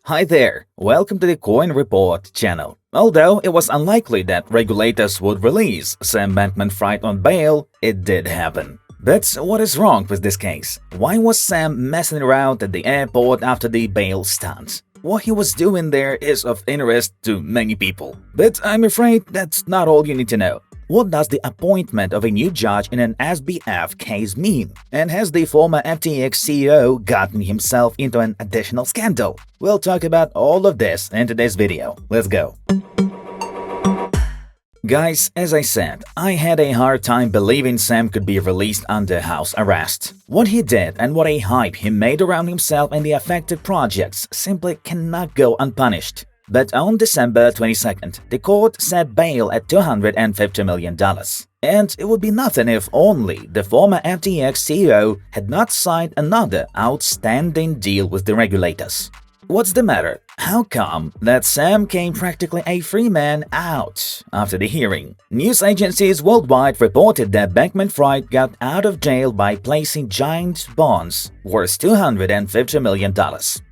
Hi there, welcome to the Coin Report channel. Although it was unlikely that regulators would release Sam Bankman-Fried on bail, it did happen. But what is wrong with this case? Why was Sam messing around at the airport after the bail stunt? What he was doing there is of interest to many people. But I'm afraid that's not all you need to know. What does the appointment of a new judge in an SBF case mean? And has the former FTX CEO gotten himself into an additional scandal? We'll talk about all of this in today's video. Let's go. Guys, as I said, I had a hard time believing Sam could be released under house arrest. What he did and what a hype he made around himself and the affected projects simply cannot go unpunished. But on December 22nd, the court set bail at $250 million. And it would be nothing if only the former FTX CEO had not signed another outstanding deal with the regulators. What's the matter? How come that Sam came practically a free man out after the hearing? News agencies worldwide reported that Bankman-Fried got out of jail by placing giant bonds worth $250 million.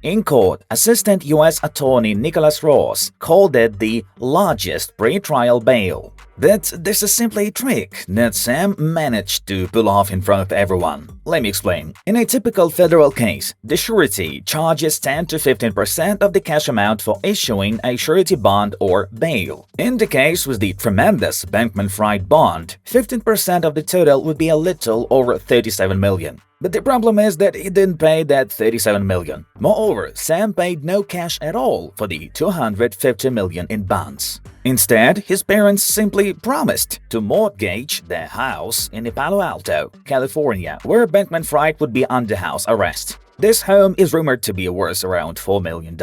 In court, Assistant U.S. Attorney Nicholas Ross called it the largest pre-trial bail. But this is simply a trick that Sam managed to pull off in front of everyone. Let me explain. In a typical federal case, the surety charges 10 to 15% of the cash amount for issuing a surety bond or bail. In the case with the tremendous Bankman-Fried bond, 15% of the total would be a little over $37 million. But the problem is that he didn't pay that $37 million. Moreover, Sam paid no cash at all for the $250 million in bonds. Instead, his parents simply promised to mortgage their house in Palo Alto, California, where Bankman-Fried would be under house arrest. This home is rumored to be worth around $4 million.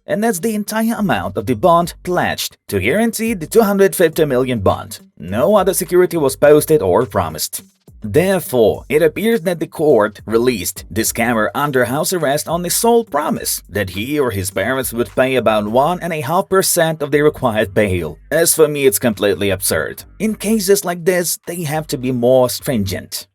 And that's the entire amount of the bond pledged to guarantee the $250 million bond. No other security was posted or promised. Therefore, it appears that the court released the scammer under house arrest on the sole promise that he or his parents would pay about 1.5% of the required bail. As for me, it's completely absurd. In cases like this, they have to be more stringent.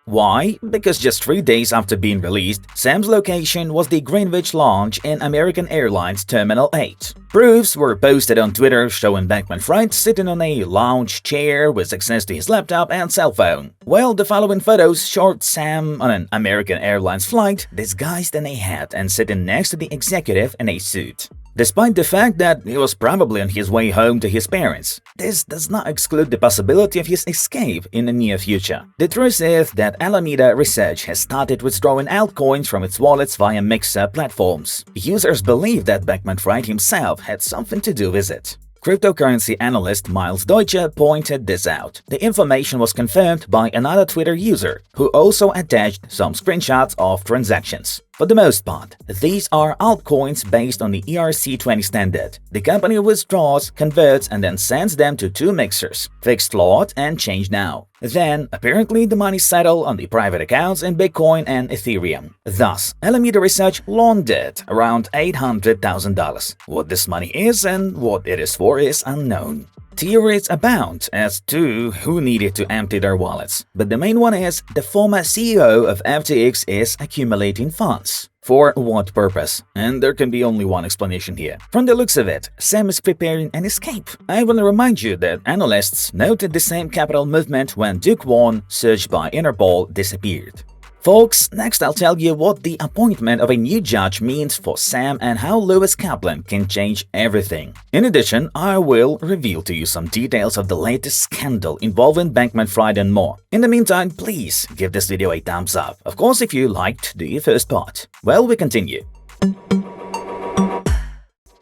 Why? Because just 3 days after being released, Sam's location was the Greenwich Lounge in American Airlines Terminal 8. Proofs were posted on Twitter showing Bankman-Fried sitting on a lounge chair with access to his laptop and cell phone. Well, the following photos showed Sam on an American Airlines flight, disguised in a hat and sitting next to the executive in a suit. Despite the fact that he was probably on his way home to his parents, this does not exclude the possibility of his escape in the near future. The truth is that Alameda Research has started withdrawing altcoins from its wallets via Mixer platforms. Users believe that Bankman-Fried himself had something to do with it. Cryptocurrency analyst Miles Deutscher pointed this out. The information was confirmed by another Twitter user, who also attached some screenshots of transactions. For the most part, these are altcoins based on the ERC-20 standard. The company withdraws, converts, and then sends them to two mixers, Fixed Float and Change Now. Then, apparently, the money settled on the private accounts in Bitcoin and Ethereum. Thus, Alameda Research laundered around $800,000. What this money is and what it is for is unknown. Theories abound as to who needed to empty their wallets, but the main one is the former CEO of FTX is accumulating funds. For what purpose? And there can be only one explanation here. From the looks of it, Sam is preparing an escape. I will remind you that analysts noted the same capital movement when Duke Won, searched by Interpol, disappeared. Folks, next I'll tell you what the appointment of a new judge means for Sam and how Lewis Kaplan can change everything. In addition, I will reveal to you some details of the latest scandal involving Bankman-Fried and more. In the meantime, please give this video a thumbs up. Of course, if you liked the first part. Well, we continue.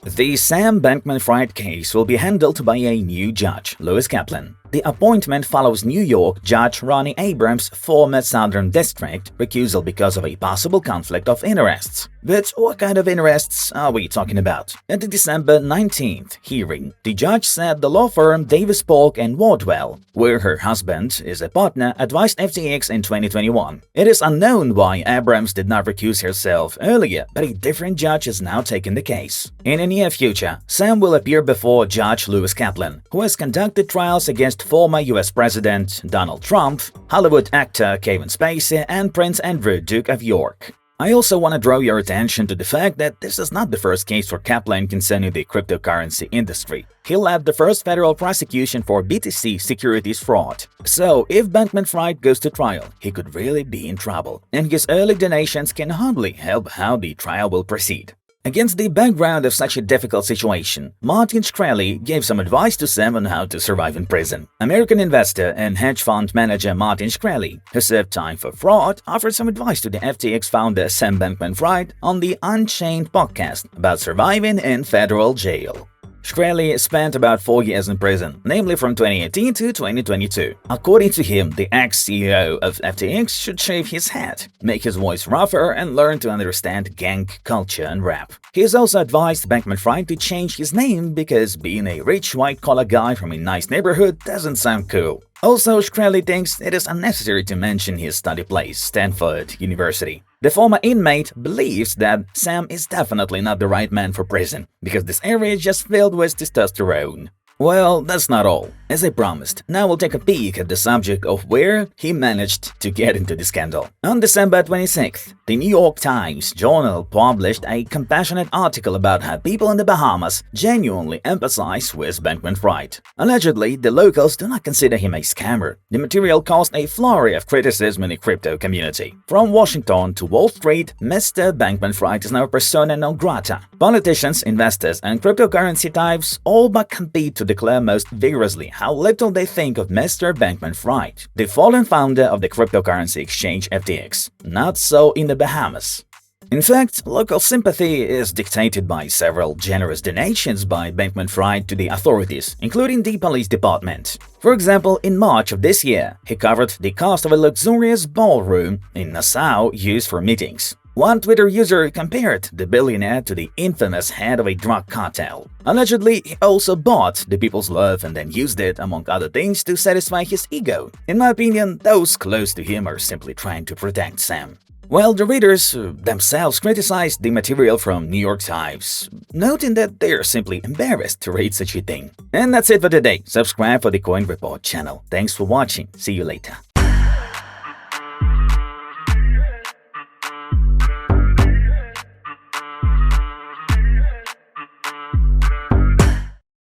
The Sam Bankman-Fried case will be handled by a new judge, Lewis Kaplan. The appointment follows New York Judge Ronnie Abrams' former Southern District recusal because of a possible conflict of interests. But what kind of interests are we talking about? At the December 19th hearing, the judge said the law firm Davis Polk & Wardwell, where her husband is a partner, advised FTX in 2021. It is unknown why Abrams did not recuse herself earlier, but a different judge has now taken the case. In the near future, Sam will appear before Judge Lewis Kaplan, who has conducted trials against former US President Donald Trump, Hollywood actor Kevin Spacey, and Prince Andrew, Duke of York. I also want to draw your attention to the fact that this is not the first case for Kaplan concerning the cryptocurrency industry. He led the first federal prosecution for BTC securities fraud. So, if Bankman-Fried goes to trial, he could really be in trouble, and his early donations can hardly help how the trial will proceed. Against the background of such a difficult situation, Martin Shkreli gave some advice to Sam on how to survive in prison. American investor and hedge fund manager Martin Shkreli, who served time for fraud, offered some advice to the FTX founder Sam Bankman-Fried on the Unchained podcast about surviving in federal jail. Shkreli spent about 4 years in prison, namely from 2018 to 2022. According to him, the ex-CEO of FTX should shave his head, make his voice rougher, and learn to understand gang culture and rap. He has also advised Bankman-Fried to change his name because being a rich white-collar guy from a nice neighborhood doesn't sound cool. Also, Shkreli thinks it is unnecessary to mention his study place, Stanford University. The former inmate believes that Sam is definitely not the right man for prison, because this area is just filled with testosterone. Well, that's not all. As I promised, now we'll take a peek at the subject of where he managed to get into the scandal. On December 26th, the New York Times Journal published a compassionate article about how people in the Bahamas genuinely empathize with Bankman-Fried. Allegedly, the locals do not consider him a scammer. The material caused a flurry of criticism in the crypto community. From Washington to Wall Street, Mr. Bankman-Fried is now persona non grata. Politicians, investors, and cryptocurrency types all but compete to declare most vigorously how little they think of Mr. Bankman-Fried, the fallen founder of the cryptocurrency exchange FTX. Not so in the Bahamas. In fact, local sympathy is dictated by several generous donations by Bankman-Fried to the authorities, including the police department. For example, in March of this year, he covered the cost of a luxurious ballroom in Nassau used for meetings. One Twitter user compared the billionaire to the infamous head of a drug cartel. Allegedly, he also bought the people's love and then used it, among other things, to satisfy his ego. In my opinion, those close to him are simply trying to protect Sam. Well, the readers themselves criticized the material from New York Times, noting that they are simply embarrassed to read such a thing. And that's it for today. Subscribe for the Coin Report channel. Thanks for watching. See you later.